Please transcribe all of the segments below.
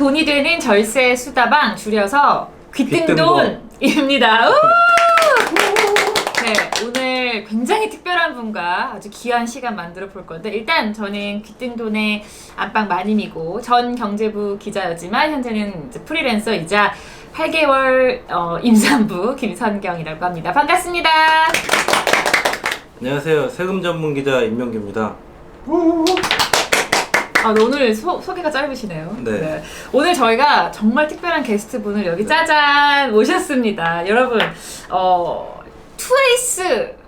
돈이 되는 절세 수다방, 줄여서 귀등돈입니다. 네, 오늘 굉장히 특별한 분과 아주 귀한 시간 만들어 볼 건데, 일단 저는 귀등돈의 안방 마님이고 전 경제부 기자였지만 현재는 이제 프리랜서이자 8개월 임산부 김선경이라고 합니다. 반갑습니다. 안녕하세요. 세금 전문 기자 임명규입니다. 오늘 소개가 짧으시네요. 네. 오늘 저희가 정말 특별한 게스트분을 여기 짜잔 모셨습니다. 여러분, 투에이스라고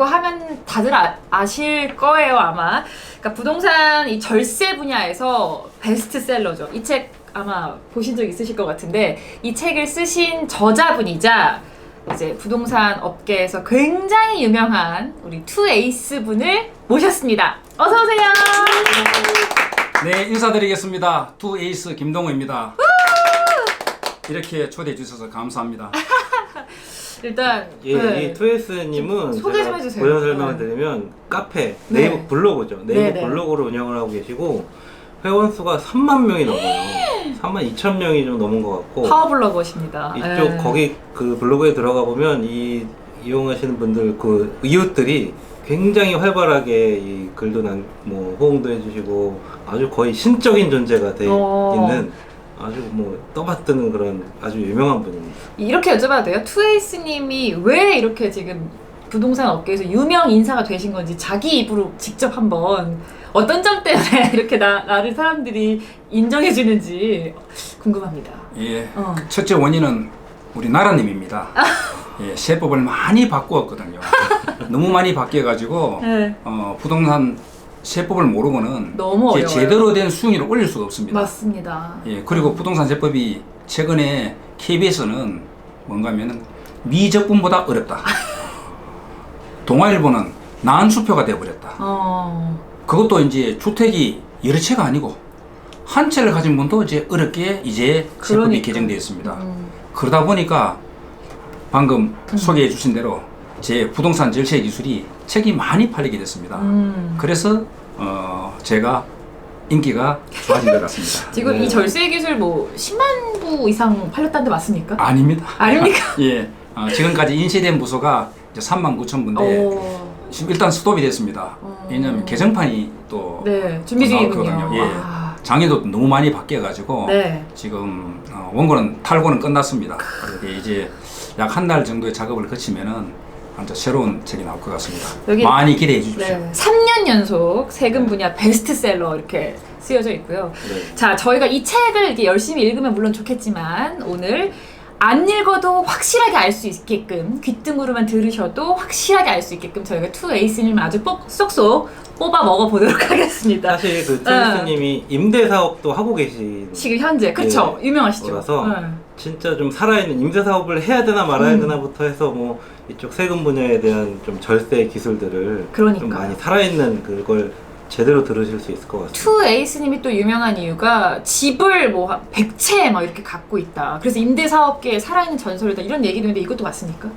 하면 다들 아실 거예요, 아마. 그러니까 부동산 이 절세 분야에서 베스트셀러죠. 이 책 아마 보신 적 있으실 것 같은데, 이 책을 쓰신 저자분이자 이제 부동산 업계에서 굉장히 유명한 우리 투에이스 분을 모셨습니다. 어서 오세요. 네, 인사드리겠습니다. 투에이스 김동호입니다. 이렇게 초대해 주셔서 감사합니다. 일단 이 투에이스님은 소개 좀 해주세요. 고정 설명을 드리면 카페, 네. 네이버 블로그죠. 네이버 블로그를 운영을 하고 계시고 회원 수가 3만 명이 넘어요. 3만 2천 명이 좀 넘은 것 같고 파워블로거십니다. 이쪽 거기 그 블로그에 들어가 보면 이용하시는 분들 그 이웃들이 굉장히 활발하게 이 글도 호응도 해주시고 아주 거의 신적인 존재가 돼 있는 아주 떠받드는 그런 아주 유명한 분입니다. 이렇게 여쭤봐도 돼요? 투에이스님이 왜 이렇게 지금 부동산 업계에서 유명 인사가 되신 건지 자기 입으로 직접 한번 어떤 점 때문에 이렇게 나를 사람들이 인정해 주는지 궁금합니다. 예, 첫째 원인은 우리 나라님입니다. 예, 세법을 많이 바꾸었거든요. 너무 많이 바뀌어가지고 네. 부동산 세법을 모르고는 너무 어려워요. 제대로 된 수익률을 올릴 수가 없습니다. 맞습니다. 예, 그리고 부동산 세법이 최근에 KBS는 뭔가면은 미적분보다 어렵다. 동아일보는 난수표가 되어버렸다. 그것도 이제 주택이 여러 채가 아니고 한 채를 가진 분도 이제 어렵게 이제 세법이 개정되어 있습니다. 그러다 보니까 방금 소개해 주신 대로 제 부동산 절세 기술이 책이 많이 팔리게 됐습니다. 그래서 제가 인기가 좋아진 것 같습니다. 지금 이 절세 기술 10만 부 이상 팔렸다는 데 맞습니까? 아닙니다. 아닙니까? 예, 지금까지 인쇄된 부서가 이제 39,000부인데 지금 일단 스톱이 됐습니다. 왜냐하면 개정판이 또 준비 중이군요. 나왔거든요. 예. 장애도 너무 많이 바뀌어가지고 지금 원고는 탈고는 끝났습니다. 이제 약 한 달 정도의 작업을 거치면은 완전 새로운 책이 나올 것 같습니다. 많이 기대해 주십시오. 3년 연속 세금 분야 베스트셀러 이렇게 쓰여져 있고요. 자, 저희가 이 책을 이렇게 열심히 읽으면 물론 좋겠지만 오늘 안 읽어도 확실하게 알 수 있게끔 귀등으로만 들으셔도 확실하게 알 수 있게끔 저희가 투에이스님을 아주 쏙쏙 뽑아 먹어보도록 하겠습니다. 사실 그 투에이스님이 임대 사업도 하고 계신 지금 현재 그쵸? 유명하시죠? 그래서 진짜 좀 살아있는 임대 사업을 해야 되나 말아야 되나부터 해서 이쪽 세금 분야에 대한 좀 절세 기술들을 좀 많이 살아있는 그걸 제대로 들으실 수 있을 것 같습니다. 투에이스님이 또 유명한 이유가 집을 100채 이렇게 갖고 있다. 그래서 임대사업계에 살아있는 전설이다. 이런 얘기도 있는데 이것도 맞습니까?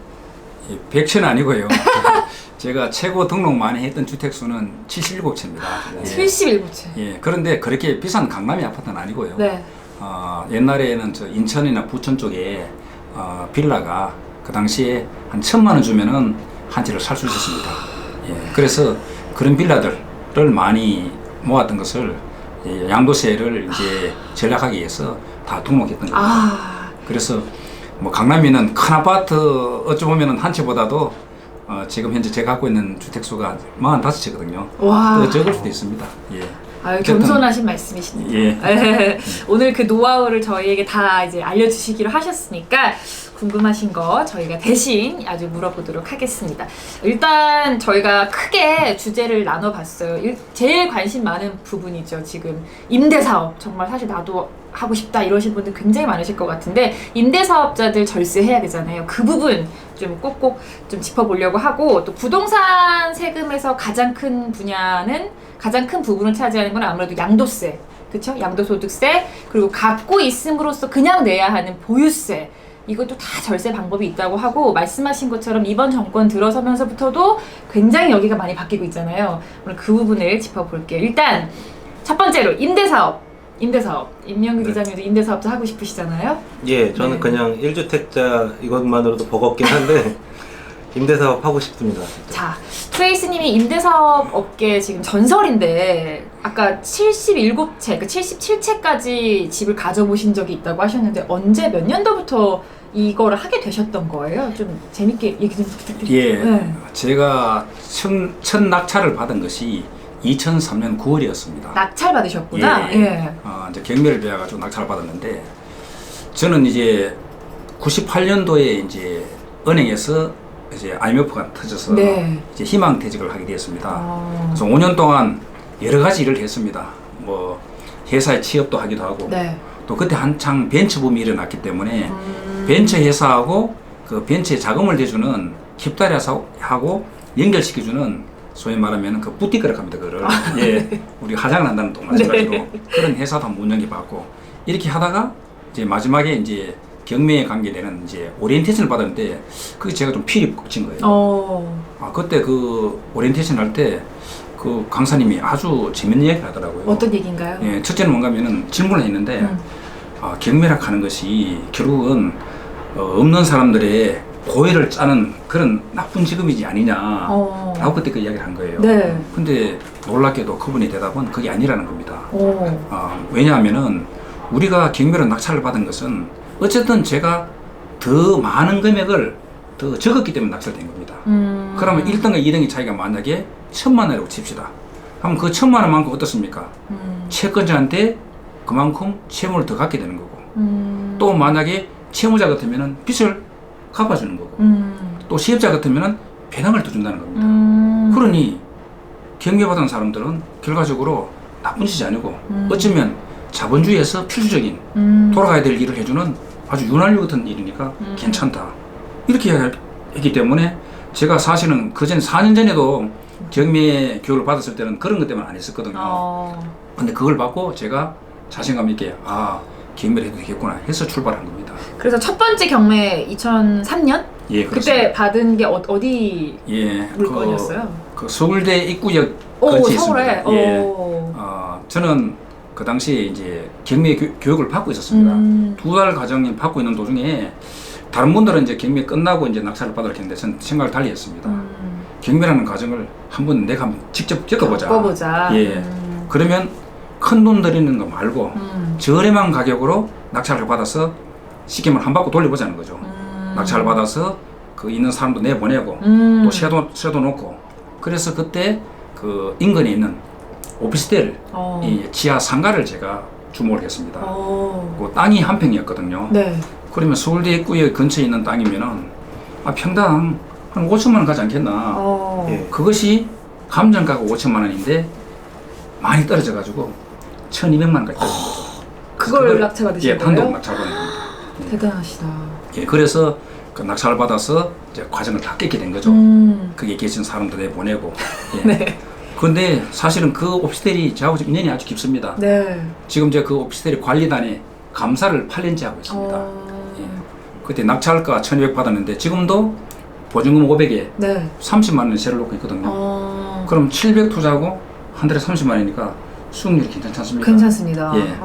100채는 아니고요. 제가 최고 등록 많이 했던 주택수는 77채입니다. 77채. 예, 그런데 그렇게 비싼 강남의 아파트는 아니고요. 옛날에는 저 인천이나 부천 쪽에 빌라가 그 당시에 한 1,000만 원 주면은 한 채를 살 수 있었습니다. 예, 그래서 그런 빌라들 를 많이 모았던 것을 양도세를 이제 전략하기 위해서 다 등록했던 겁니다. 그래서 강남에는 큰 아파트 어찌 보면은 한 채보다도 지금 현재 제가 갖고 있는 주택수가 45채거든요. 더 적을 수도 있습니다. 예. 겸손하신 말씀이십니다. 예. 오늘 그 노하우를 저희에게 다 이제 알려주시기로 하셨으니까 궁금하신 거 저희가 대신 아주 물어보도록 하겠습니다. 일단 저희가 크게 주제를 나눠봤어요. 제일 관심 많은 부분이죠. 지금 임대사업. 정말 사실 나도 하고 싶다 이러신 분들 굉장히 많으실 것 같은데 임대사업자들 절세해야 되잖아요. 그 부분 좀 꼭꼭 좀 짚어보려고 하고 또 부동산 세금에서 가장 큰 부분을 차지하는 건 아무래도 양도세. 그쵸? 양도소득세 그리고 갖고 있음으로써 그냥 내야 하는 보유세 이것도 다 절세 방법이 있다고 하고 말씀하신 것처럼 이번 정권 들어서면서부터도 굉장히 여기가 많이 바뀌고 있잖아요. 오늘 그 부분을 짚어볼게요. 일단 첫 번째로 임대사업 임대사업. 임명규 네. 기자님도 임대사업자 하고 싶으시잖아요. 예, 저는 네. 그냥 1주택자 이것만으로도 버겁긴 한데 임대사업 하고 싶습니다. 진짜. 자, 트레이스님이 임대사업 업계 지금 전설인데 아까 77채, 그 77채까지 집을 가져보신 적이 있다고 하셨는데 언제 몇 년도부터 이거를 하게 되셨던 거예요? 좀 재밌게 얘기 좀 부탁드릴게요. 예, 네. 제가 첫 낙찰을 받은 것이 2003년 9월이었습니다. 낙찰 받으셨구나. 예. 이제 경매를 배워가지고 낙찰을 받았는데 저는 이제 98년도에 이제 은행에서 이제 IMF가 터져서 네. 이제 희망퇴직을 하게 되었습니다. 아. 그래서 5년 동안 여러 가지 일을 했습니다. 뭐 회사에 취업도 하기도 하고 네. 또 그때 한창 벤처 붐이 일어났기 때문에 벤처 회사하고 그 벤처에 자금을 대주는 킵다리 회사하고 연결시켜주는 소위 말하면 그 부티크라고 합니다. 그거를 예, 우리 화장을 한다는 또 마찬가지로 네. 그런 회사도 한번 운영해봤고 이렇게 하다가 이제 마지막에 이제 경매에 관계되는 이제 오리엔테이션을 받았는데 그게 제가 좀 필이 꽂힌 거예요. 그때 그 오리엔테이션 할 때 그 강사님이 아주 재밌는 얘기를 하더라고요. 어떤 얘기인가요? 예, 첫째는 뭔가면은 질문을 했는데 경매락 하는 것이 결국은 없는 사람들의 고해를 짜는 그런 나쁜 직업이지 아니냐 라고 그때 그 이야기를 한 거예요. 네. 근데 놀랍게도 그분의 대답은 그게 아니라는 겁니다. 오. 왜냐하면은 우리가 경매로 낙찰을 받은 것은 어쨌든 제가 더 많은 금액을 더 적었기 때문에 낙찰된 겁니다. 그러면 1등과 2등의 차이가 만약에 1,000만 원이라고 칩시다. 그럼 그 1,000만 원만큼 어떻습니까? 채권자한테 그만큼 채무를 더 갖게 되는 거고 또 만약에 채무자 같으면 빚을 갚아주는 거고 또 시업자 같으면 배당을 더 준다는 겁니다. 그러니 경매받은 사람들은 결과적으로 나쁜 짓이 아니고 어쩌면 자본주의에서 필수적인 돌아가야 될 일을 해주는 아주 윤활유 같은 일이니까 괜찮다 이렇게 했기 때문에 제가 사실은 그전 4년 전에도 경매 교육을 받았을 때는 그런 것 때문에 안 했었거든요. 근데 그걸 받고 제가 자신감 있게 경매를 해도 되겠구나 해서 출발한 겁니다. 그래서 첫 번째 경매 2003년? 예, 그때 그렇습니다. 받은 게 어디 예, 물건이었어요? 그 서울대 입구역 오, 근처에 서울에. 있습니다. 예. 오. 저는 그 당시에 이제 경매 교육을 받고 있었습니다. 2달 과정을 받고 있는 도중에 다른 분들은 이제 경매 끝나고 이제 낙찰을 받으러 했는데 저는 생각을 달리 했습니다. 경매라는 과정을 한번 내가 한번 직접 겪어보자. 겪어보자. 예. 그러면 큰 돈 들이는 거 말고 저렴한 가격으로 낙찰을 받아서 쉽게 말하면 한 바퀴 돌려보자는 거죠. 낙찰을 받아서 그 있는 사람도 내보내고 또 세도 놓고 그래서 그때 그 인근에 있는 오피스텔 이 지하 상가를 제가 주목을 했습니다. 그 땅이 한 평이었거든요. 네. 그러면 서울대 입구역 근처에 있는 땅이면은 평당 한 5천만 원 가지 않겠나. 예. 그것이 감정가가 5천만 원인데 많이 떨어져가지고 1,200만 원까지 떨어진 거죠. 그걸 낙찰 받으신 예, 거예요? 단독 낙찰 받은 겁니다. 대단하시다. 예, 그래서 그 낙찰을 받아서 이제 과정을 다 깨게 된 거죠. 거기에 계신 사람도 내보내고. 예. 네. 근데 사실은 그 오피스텔이 저하고 지금 인연이 아주 깊습니다. 네. 지금 제가 그 오피스텔 관리단에 감사를 8년째 하고 있습니다. 예. 그때 낙찰가 1,200 받았는데 지금도 보증금 500에 네. 30만 원 세를 놓고 있거든요. 그럼 700 투자하고 한 달에 30만 원이니까 수익률이 괜찮지 않습니까? 괜찮습니다. 예.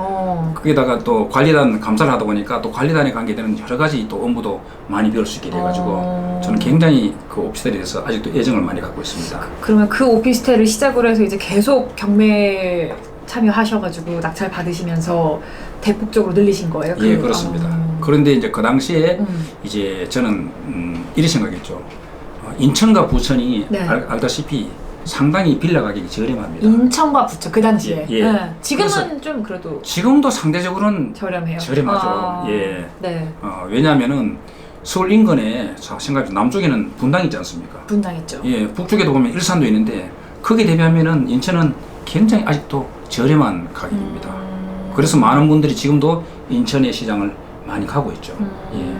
거기다가 또 관리단 감사를 하다 보니까 또 관리단에 관계되는 여러 가지 또 업무도 많이 배울 수 있게 돼가지고 저는 굉장히 그 오피스텔에 대해서 아직도 애정을 많이 갖고 있습니다. 그러면 그 오피스텔을 시작으로 해서 이제 계속 경매 참여하셔가지고 낙찰 받으시면서 대폭적으로 늘리신 거예요? 예, 그렇습니다. 그런데 이제 그 당시에 이제 저는 이런 생각했죠. 인천과 부천이 네. 알다시피 상당히 빌라 가격이 저렴합니다. 인천과 부천 그 당시에. 예. 네. 지금은 좀 그래도 지금도 상대적으로는 저렴해요. 저렴하죠. 예. 네. 왜냐하면은 서울 인근에 생각해 남쪽에는 분당 있지 않습니까? 분당했죠. 예, 북쪽에도 보면 일산도 있는데 거기에 대비하면은 인천은 굉장히 아직도 저렴한 가격입니다. 그래서 많은 분들이 지금도 인천의 시장을 많이 가고 있죠. 예.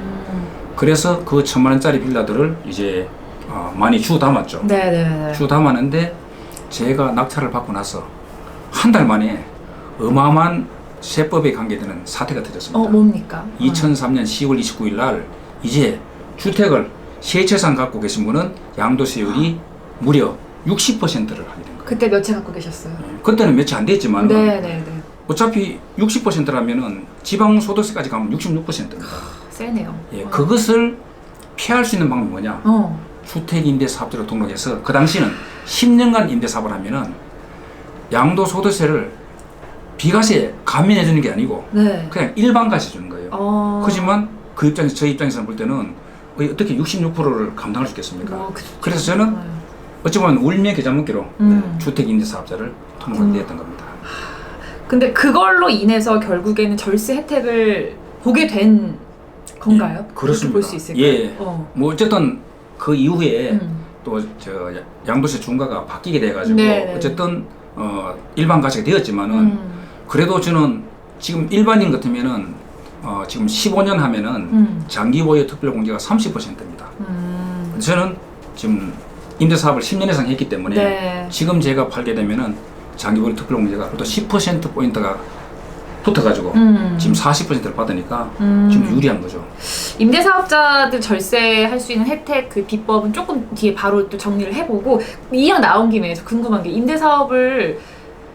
그래서 그 1,000만 원짜리 빌라들을 이제 많이 주 담았죠. 네네. 주 담았는데 제가 낙찰을 받고 나서 한 달 만에 어마어마한 세법에 관계되는 사태가 터졌습니다. 뭡니까? 2003년 10월 29일 날 이제 주택을 세채상 갖고 계신 분은 양도세율이 무려 60%를 하게 된 거예요. 그때 몇 채 갖고 계셨어요? 그때는 며칠 안 됐지만 네네네. 어차피 60%라면은 지방소득세까지 가면 66%입니다. 세네요. 예, 그것을 피할 수 있는 방법이 뭐냐? 주택임대사업자로 등록해서 그 당시는 10년간 임대사업을 하면은 양도소득세를 비과세 감면해 주는 게 아니고 네. 그냥 일반과세 주는 거예요. 하지만 그 입장에서 저희 입장에서 볼 때는 어떻게 66%를 감당할 수 있겠습니까? 그래서 저는 어찌 보면 울며 겨자 먹기로 주택임대사업자를 등록하게 되었던 겁니다. 근데 그걸로 인해서 결국에는 절세 혜택을 보게 된 건가요? 예, 그렇습니다. 볼 수 있을까요? 예. 뭐 어쨌든 그 이후에 또 저 양도세 중과가 바뀌게 돼가지고 네네. 어쨌든 일반 과세가 되었지만은 그래도 저는 지금 일반인 같으면은 지금 15년 하면은 장기 보유 특별 공제가 30%입니다. 저는 지금 임대 사업을 10년 이상 했기 때문에 네. 지금 제가 팔게 되면은 장기 보유 특별 공제가 또 10% 포인트가 붙어가지고 지금 40%를 받으니까 지금 유리한 거죠. 임대사업자들 절세할 수 있는 혜택 그 비법은 조금 뒤에 바로 또 정리를 해보고 이왕 나온 김에 저 궁금한 게 임대사업을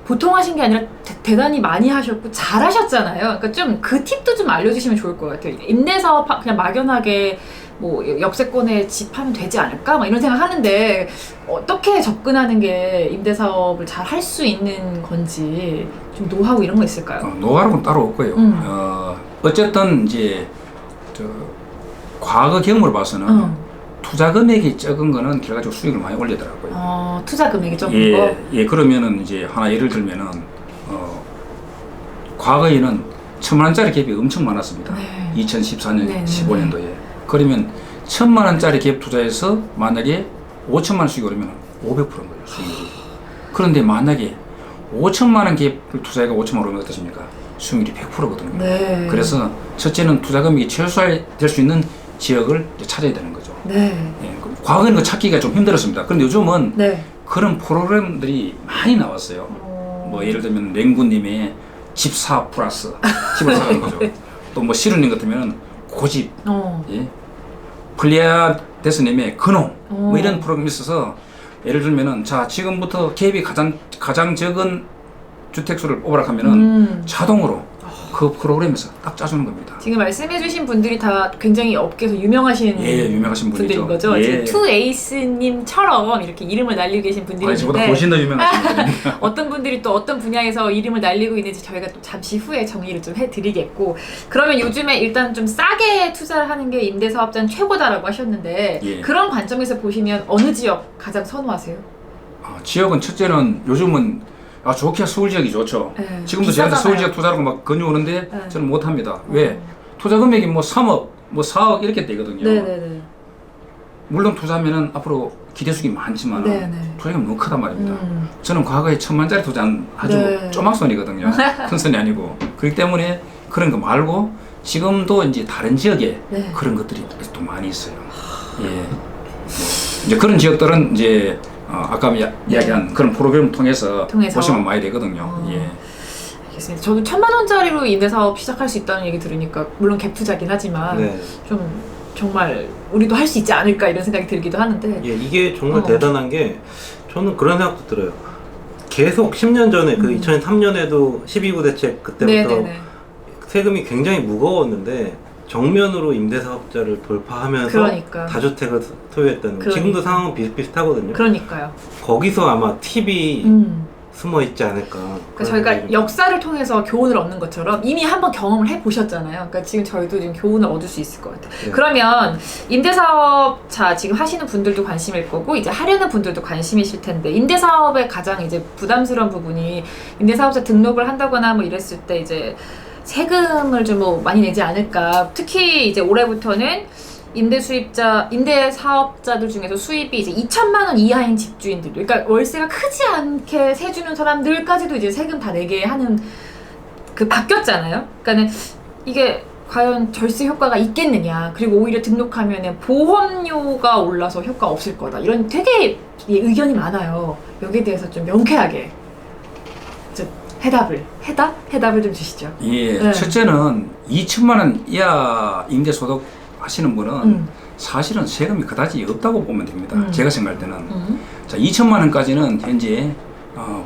보통 하신 게 아니라 대단히 많이 하셨고 잘하셨잖아요. 그러니까 좀 그 팁도 좀 알려주시면 좋을 것 같아요. 임대사업 그냥 막연하게 뭐 역세권에 집 하면 되지 않을까? 막 이런 생각 하는데 어떻게 접근하는 게 임대사업을 잘 할 수 있는 건지 좀 노하우 이런 거 있을까요? 노하우는 따로 없고요. 어쨌든 이제 과거 경험을 봐서는 투자 금액이 적은 거는 결과적으로 수익을 많이 올리더라고요. 투자 금액이 적은 거? 예, 그러면은 이제 하나 예를 들면은 과거에는 1,000만 원짜리 갭이 엄청 많았습니다. 네. 2014년, 네, 15년도에. 그러면 1,000만 원짜리 갭 투자해서 만약에 5천만 원 수익이 오르면 500%인 거예요, 수익률이. 그런데 만약에 5천만 원 갭을 투자해가 5천만 원 오르면 어떠십니까? 수익률이 100%거든요. 네. 그래서 첫째는 투자 금액이 최소화될 수 있는 지역을 이제 찾아야 되는 거죠. 네. 예, 과거에는 그 찾기가 좀 힘들었습니다. 그런데 요즘은 네. 그런 프로그램들이 많이 나왔어요. 뭐 예를 들면 랭구님의 집사 플러스 집을 사는 거죠. 또 뭐 시루님 같으면 고집, 예? 플리아데스님의 근홍 뭐 이런 프로그램이 있어서 예를 들면은 자 지금부터 갭이 가장 적은 주택수를 뽑으라 하면은 자동으로 그 프로그램에서 딱 짜주는 겁니다. 지금 말씀해주신 분들이 다 굉장히 업계에서 유명하신 유명하신 분들인 분이죠. 거죠. 예. 투에이스님처럼 이렇게 이름을 날리고 계신 분들이 아니, 저보다 있는데 훨씬 더 유명하신 분입니다. 어떤 분들이 또 어떤 분야에서 이름을 날리고 있는지 저희가 또 잠시 후에 정리를 좀 해드리겠고 그러면 요즘에 일단 좀 싸게 투자를 하는 게 임대사업자는 최고다라고 하셨는데 예. 그런 관점에서 보시면 어느 지역 가장 선호하세요? 지역은 첫째는 요즘은 좋게 서울 지역이 좋죠. 네, 지금도 비싸잖아요. 저한테 서울 지역 투자라고 막 권유오는데 네. 저는 못합니다. 왜? 투자 금액이 뭐 3억, 뭐 4억 이렇게 되거든요. 네네네. 물론 투자하면은 앞으로 기대수익이 많지만 투자금이 너무 크단 말입니다. 저는 과거에 1,000만짜리 투자한 아주 네. 쪼막손이거든요. 큰 손이 아니고. 그렇기 때문에 그런 거 말고 지금도 이제 다른 지역에 네. 그런 것들이 또 많이 있어요. 예. 이제 그런 지역들은 이제 아까 이야기한 그런 프로그램을 통해서 보시면 많이 되거든요. 예. 알겠습니다. 저도 1,000만 원짜리로 임대사업 시작할 수 있다는 얘기 들으니까 물론 갭 투자긴 하지만 좀 정말 우리도 할 수 있지 않을까 이런 생각이 들기도 하는데 예, 이게 정말 대단한 게 저는 그런 생각도 들어요. 계속 10년 전에 그 2003년에도 12구 대책 그때부터 세금이 굉장히 무거웠는데 정면으로 임대사업자를 돌파하면서 그러니까. 다주택을 소유했다는 거. 지금도 상황은 비슷비슷하거든요. 그러니까요. 거기서 아마 팁이 숨어 있지 않을까. 그러니까 저희가 역사를 통해서 교훈을 얻는 것처럼 이미 한번 경험을 해보셨잖아요. 그러니까 지금 저희도 지금 교훈을 얻을 수 있을 것 같아요. 네. 그러면 임대사업 지금 하시는 분들도 관심일 거고 이제 하려는 분들도 관심이실 텐데 임대사업의 가장 이제 부담스러운 부분이 임대사업자 등록을 한다거나 뭐 이랬을 때 이제 세금을 좀 뭐 많이 내지 않을까. 특히 이제 올해부터는 임대 사업자들 중에서 수입이 이제 2천만 원 이하인 집주인들, 그러니까 월세가 크지 않게 세주는 사람들까지도 이제 세금 다 내게 하는 그 바뀌었잖아요. 그러니까는 이게 과연 절세 효과가 있겠느냐. 그리고 오히려 등록하면은 보험료가 올라서 효과 없을 거다. 이런 되게 의견이 많아요. 여기에 대해서 좀 명쾌하게 해답을 좀 주시죠. 예, 네. 첫째는 2천만 원 이하 임대소득 하시는 분은 사실은 세금이 그다지 없다고 보면 됩니다. 제가 생각할 때는. 자, 2천만 원까지는 현재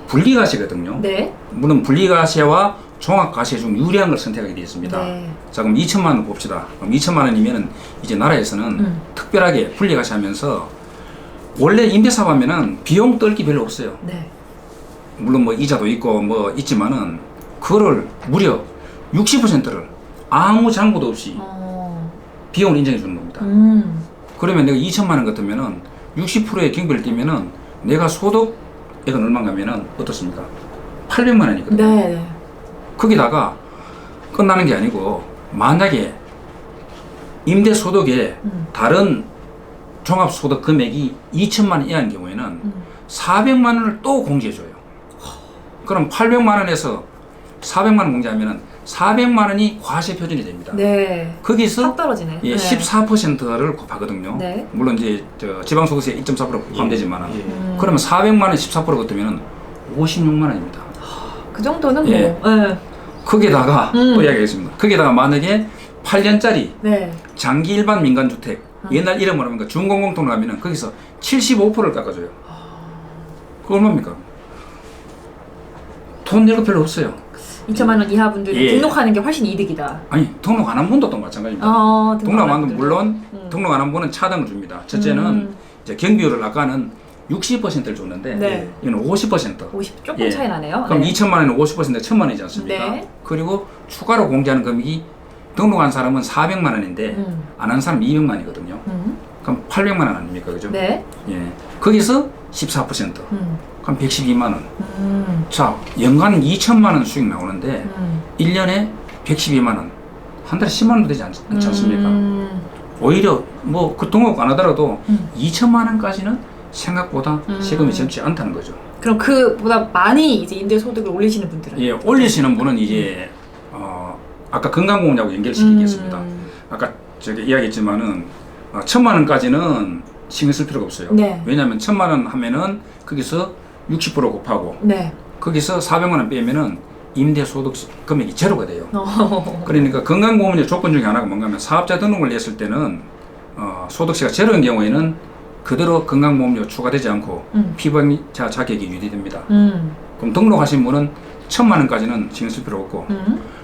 분리과세거든요. 네. 물론 분리과세와 종합과세 중 유리한 걸 선택하게 되어 있습니다. 네. 자, 그럼 2천만 원 봅시다. 그럼 2천만 원이면은 이제 나라에서는 특별하게 분리과세 하면서 원래 임대사업 하면은 비용 떨기 별로 없어요. 네. 물론 뭐 이자도 있고 뭐 있지만은 그거를 무려 60%를 아무 장부도 없이 비용을 인정해 주는 겁니다. 그러면 내가 2천만 원 같으면은 60%의 경비를 떼면은 내가 소득액은 얼마인가 하면은 어떻습니까? 800만 원이거든요. 네. 거기다가 끝나는 게 아니고 만약에 임대 소득에 다른 종합소득 금액이 2천만 원 이하인 경우에는 400만 원을 또 공제해줘요. 그럼 800만 원에서 400만 원 공제하면은 400만 원이 과세 표준이 됩니다. 네. 거기서 확 떨어지네. 예, 14%를 곱하거든요. 네. 물론 이제 지방소득세 2.4% 포함되지만 예. 그러면 400만 원 14% 같으면 56만 원입니다. 그 정도는 예. 뭐. 네. 거기다가 또 이야기하겠습니다. 거기다가 만약에 8년짜리 네. 장기 일반 민간주택 옛날 이름으로 하면 준공공통으로 하면은 거기서 75%를 깎아줘요. 그거 얼마입니까? 돈 낼 거 별로 없어요. 2천만 원 이하 분들이 예. 등록하는 게 훨씬 이득이다. 아니 등록 안 한 분도 또 마찬가지입니다. 등록 안 한 분 물론 등록 안 한 분은 차등을 줍니다. 첫째는 이제 경비율을 아까는 60%를 줬는데 네. 이건 50%. 50 조금 예. 차이 나네요. 그럼 네. 2천만 원은 50%에 1천만 원이지 않습니까? 네. 그리고 추가로 공제하는 금액이 등록한 사람은 400만 원인데 안 한 사람은 200만 원이거든요. 그럼 800만 원 아닙니까? 그죠? 네. 예. 거기서 14%. 그럼 112만 원. 자, 연간 2천만 원 수익 나오는데 1년에 112만 원. 한 달에 10만 원도 되지 않지 않습니까? 오히려 뭐 그 등록 안 하더라도 2천만 원까지는 생각보다 세금이 적지 않다는 거죠. 그럼 그보다 많이 이제 임대 소득을 올리시는 분들은 예, 올리시는 분은 이제 아까 건강보험하고 연결시키겠습니다. 아까 저기 이야기했지만은 1,000만 원까지는 신경 쓸 필요가 없어요. 네. 왜냐하면 1,000만 원 하면은 거기서 60% 곱하고 네. 거기서 400만 원 빼면은 임대 소득 금액이 제로가 돼요. 어. 그러니까 건강보험의 조건 중에 하나가 뭔가 하면 사업자 등록을 했을 때는 소득세가 제로인 경우에는 그대로 건강보험료 추가되지 않고 피보험자 자격이 유지됩니다. 그럼 등록하신 분은 1,000만 원까지는 신경 쓸 필요 없고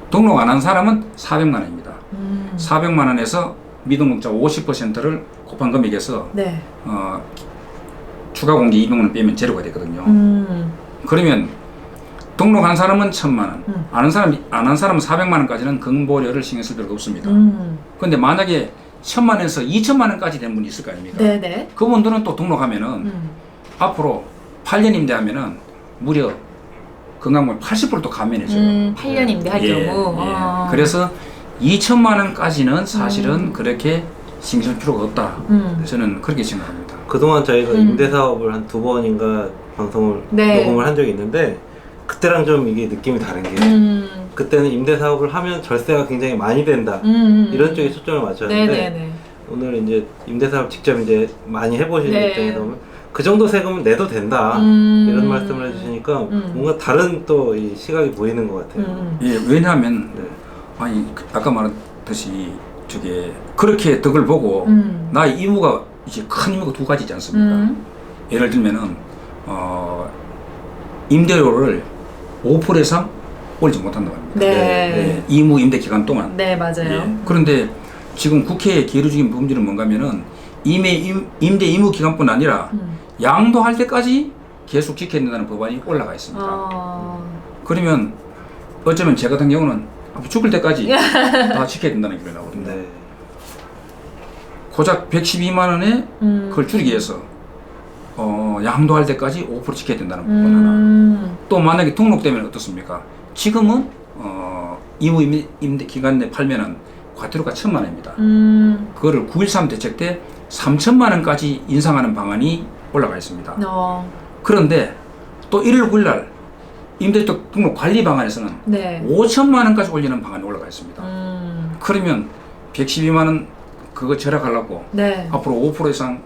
등록 안 한 사람은 400만 원입니다. 400만 원에서 미등록자 50%를 곱한 금액에서 네. 추가 공제 200만 원 빼면 제로가 되거든요. 그러면 등록한 사람은 1,000만 원, 안 한 사람은 400만 원까지는 건보료를 신경 쓸 필요가 없습니다. 그런데 만약에 1,000만 원에서 2천만 원까지 된 분이 있을 거 아닙니까? 네네. 그분들은 또 등록하면은 앞으로 8년 임대하면은 무려 건강보험 80%도 감면해줘요. 8년 임대할 경우. 아. 그래서 2천만 원까지는 사실은 그렇게 신경 쓸 필요가 없다. 저는 그렇게 생각합니다. 그동안 저희가 임대사업을 한 2번인가 방송을 네. 녹음을 한 적이 있는데 그때랑 좀 이게 느낌이 다른 게 그때는 임대사업을 하면 절세가 굉장히 많이 된다 이런 쪽에 초점을 맞췄는데 네네네. 오늘 이제 임대사업 직접 이제 많이 해보시는 네. 입장에서 보면 그 정도 세금은 내도 된다 이런 말씀을 해주시니까 뭔가 다른 또 이 시각이 보이는 것 같아요. 예, 왜냐하면 네. 아니 아까 말했듯이 저게 그렇게 덕을 보고 나의 의무가 이제 큰 의무가 두 가지지 않습니까? 예를 들면은 임대료를 5% 이상 올리지 못한다고 합니다. 네. 예, 의무 임대 기간 동안. 네, 맞아요. 예. 그런데 지금 국회의 계류적인 부분들은 뭔가 하면은 임대 의무 기간뿐 아니라 양도할 때까지 계속 지켜야 된다는 법안이 올라가 있습니다. 그러면 어쩌면 제 같은 경우는 죽을 때까지 다 지켜야 된다는 게 나오거든요. 네. 고작 112만 원에 그걸 줄이기 위해서 양도할 때까지 5% 지켜야 된다는 부분 하나. 또 만약에 등록되면 어떻습니까? 지금은 의무 임대 기간 내 팔면은 과태료가 1,000만 원입니다. 그거를 9.13 대책 때 3천만 원까지 인상하는 방안이 올라가 있습니다. 그런데 또 1월 9일 날 임대주택 등록 관리 방안에서는 네. 5천만 원까지 올리는 방안이 올라가 있습니다. 그러면 112만 원 그거 절약하려고 네. 앞으로 5% 이상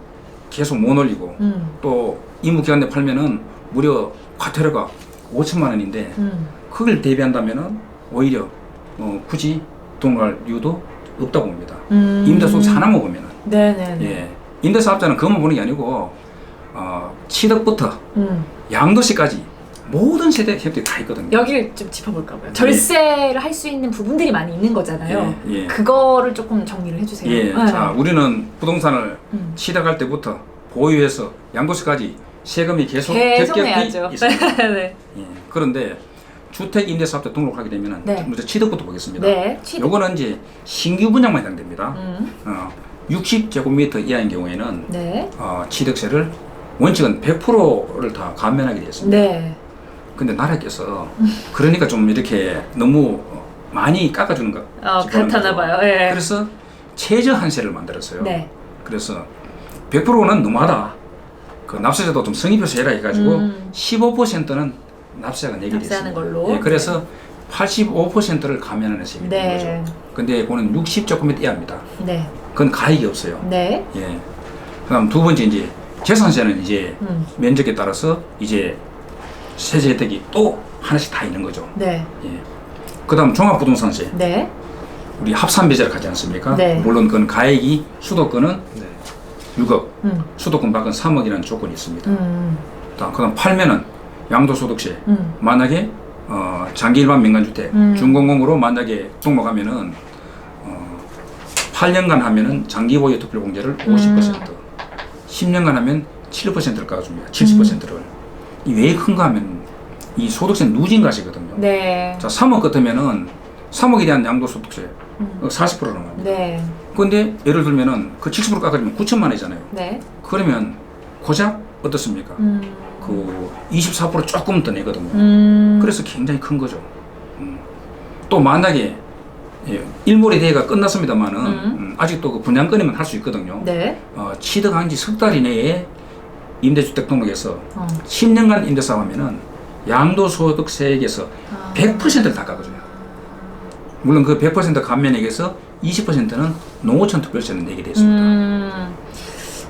계속 못 올리고 또 의무기간 내 팔면은 무려 과태료가 5천만 원인데 그걸 대비한다면은 오히려 굳이 등록할 이유도 없다고 봅니다. 임대소득세 하나만 보면은. 네네. 예. 임대사업자는 그것만 보는 게 아니고 취득부터 양도세까지 모든 세대 혜택이 다 있거든요. 여기를 좀 짚어볼까요? 절세를 할 수 있는 부분들이 많이 있는 거잖아요. 예, 예. 그거를 조금 정리를 해주세요. 예, 네. 자, 우리는 부동산을 음. 취득할 때부터 보유해서 양도세까지 세금이 계속 내야죠. 있습니다. 네. 예, 그런데 주택임대사업자 등록하게 되면 네. 먼저 취득부터 보겠습니다. 네, 취득. 요거는 이제 신규 분양만 해당됩니다. 60제곱미터 이하인 경우에는 네. 취득세를 원칙은 100%를 다 감면하게 되어 있습니다. 네. 근데 나라께서 그러니까 좀 이렇게 너무 많이 깎아주는 것 같았나 봐요. 예. 그래서 최저 한세를 만들었어요. 네. 그래서 100%는 너무하다. 그 납세자도 좀 성의표시 해라 해가지고 15%는 납세자가 내게 납세하는 됐습니다. 걸로. 예, 그래서 85%를 감면하는 셈이 된 네. 거죠. 근데 그거는 60조금이 이하입니다. 네. 그건 가액이 없어요. 네. 예. 그다음 두 번째 이제 재산세는 이제 면적에 따라서 이제 세제 혜택이 또 하나씩 다 있는 거죠. 네. 예. 그다음 종합부동산세. 네. 우리 합산배제를 하지 않습니까? 네. 물론 그건 가액이 수도권은 네. 6억, 음. 수도권 밖은 3억이라는 조건이 있습니다. 음. 그다음 팔면은 양도소득세. 음. 만약에 장기 일반 민간주택 준공공으로 만약에 등록하면은 8년간 하면은 장기 보유 투표 공제를 50%, 10년간 하면 7%를 깎아줍니다. 70%를. 이 왜 큰가 하면 이 소득세 누진가시거든요. 네. 자, 3억 같으면은 3억에 대한 양도소득세 40%는 합니다. 네. 근데 예를 들면은 그 70% 깎아주면 9천만 원이잖아요. 네. 그러면 고작 어떻습니까? 그 24% 조금 더 내거든요. 그래서 굉장히 큰 거죠. 또 만약에 일몰의 대회가 끝났습니다만은 아직도 그 분양권이면 할 수 있거든요. 네. 취득한 지 석 달 이내에 임대주택 등록해서 10년간 임대사업하면은 양도소득세액에서 100%를 다 깎아줘요. 물론 그 100% 감면액에서 20%는 농어촌 특별세는 내게 되어 있습니다.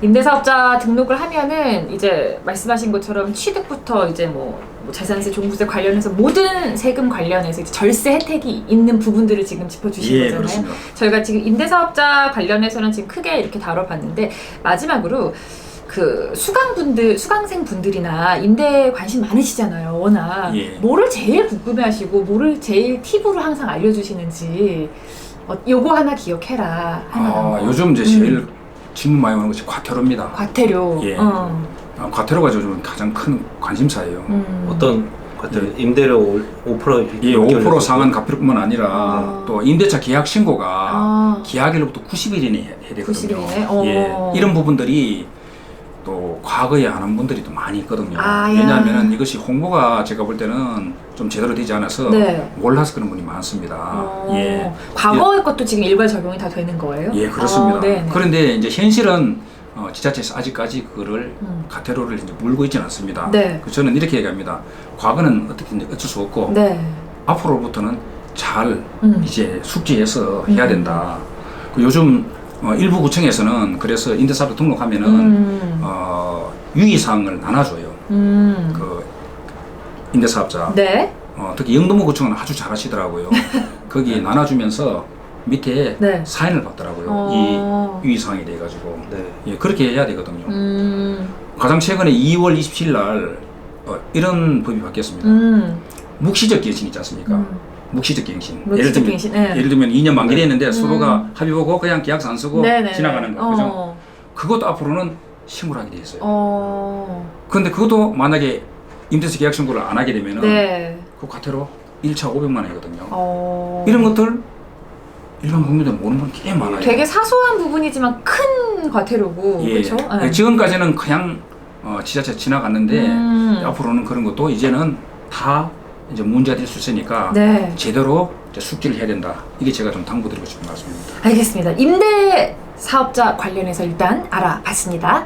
임대사업자 등록을 하면은 이제 말씀하신 것처럼 취득부터 이제 뭐 재산세, 종부세 관련해서 모든 세금 관련해서 이제 절세 혜택이 있는 부분들을 지금 짚어주신 예, 거잖아요. 그렇습니다. 저희가 지금 임대사업자 관련해서는 지금 크게 이렇게 다뤄봤는데 마지막으로 그 수강생분들이나 임대에 관심 많으시잖아요. 워낙 예. 뭐를 제일 궁금해하시고 뭐를 제일 팁으로 항상 알려주시는지 요거 하나 기억해라. 하나. 요즘 이제 제일 질문 많이 오는 것이 과태료입니다. 과태료. 예. 과태료가 요즘 가장 큰 관심사예요. 어떤 과태료? 임대료 5%? 예, 5% 상한 과태료뿐만 아니라 또 임대차 계약 신고가 계약일로부터 90일 이내에 해야 되거든요. 90일 이내? 예, 이런 부분들이 또 과거에 안 한 분들이 또 많이 있거든요. 왜냐하면 이것이 홍보가 제가 볼 때는 좀 제대로 되지 않아서 네. 몰라서 그런 분이 많습니다. 예. 과거의 것도 지금 일괄 적용이 다 되는 거예요? 예, 그렇습니다. 네네. 그런데 이제 현실은 지자체에서 아직까지 그거를 과태료를 이제 물고 있지는 않습니다. 네. 저는 이렇게 얘기합니다. 과거는 어떻게 어쩔 수 없고 네. 앞으로부터는 잘 이제 숙지해서 해야 된다. 그 요즘 일부 구청에서는 그래서 임대사업자 등록하면은 유의사항을 나눠줘요. 그 임대사업자. 네. 특히 영등포 구청은 아주 잘하시더라고요. 거기 나눠주면서 밑에 네. 사인을 받더라고요. 이 유의사항에 대해 가지고. 네. 예, 그렇게 해야 되거든요. 가장 최근에 2월 27일 날 이런 법이 바뀌었습니다. 묵시적 갱신 있지 않습니까? 묵시적 갱신. 묵시적 갱신, 네. 예를 들면 2년 만기됐는데 서로가 합의보고 그냥 계약서 안 쓰고 네네네. 지나가는 거. 그죠? 그것도 앞으로는 신고를 하게 돼 있어요. 그런데 어. 그것도 만약에 임대차 계약 신고를 안 하게 되면은 네. 그 과태료 1차 500만 원이거든요. 어. 이런 것들 일반 국민들 모르는 분 꽤 많아요. 되게 사소한 부분이지만 큰 과태료고, 예. 그렇죠? 지금까지는 그냥 지자체 지나갔는데 앞으로는 그런 것도 이제는 다 이제 문제가 될 수 있으니까 네. 제대로 이제 숙지를 해야 된다. 이게 제가 좀 당부드리고 싶은 말씀입니다. 알겠습니다. 임대 사업자 관련해서 일단 알아봤습니다.